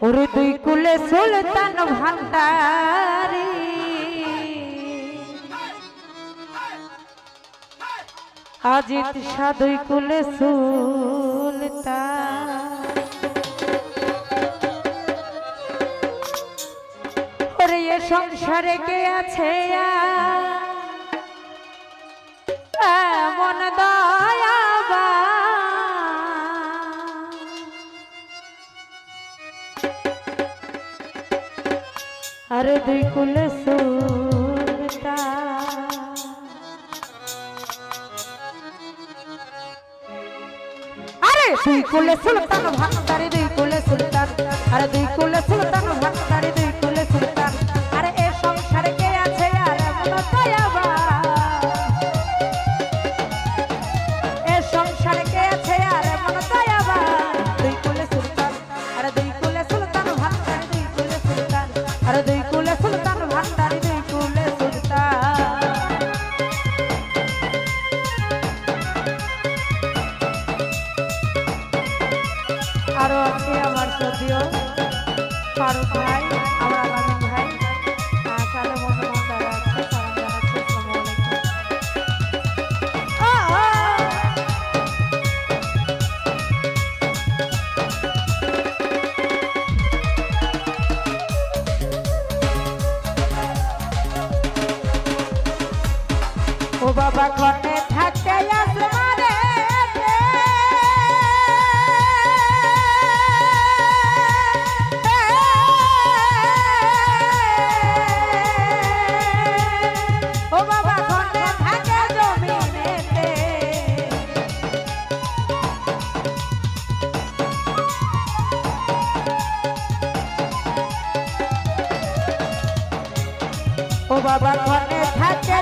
ওরে দুই কুলে সুলতান ভান্ডারী আজিত শাহ দুই কুলে সুলতান। ওরে এ সংসারে কে আছে এমন দয়াবান, আরে দুই কুলে সুলতান। আরে দুই কুলে সুলতান ভান্ডারী দুই কুলে সুলতান, আরে দুই কুলে সুলতান ভান্ডারী দুই কুলে সুলতান। আরে এ সংসারে কে আছে আর এমন দয়াবান, এ সংসারে কে আছে আর এমন দয়াবান। দুই কুলে সুলতান, আরে দুই কুলে সুলতান ভান্ডারী দুই কুলে সুলতান, আরে দুই কুলে সুলতান ভান্ডারী দুই কুলে সুলতান। আরো আছে আমার সতীয় ফারুক ভাই, আমার আলামিন ভাই, কালো মোহাম্মদ যারা আছে সালাম জানাচ্ছি, আসসালামু আলাইকুম। ও বাবা ঘটে থাকে আসমানে ও বাবা ঘরে থাকে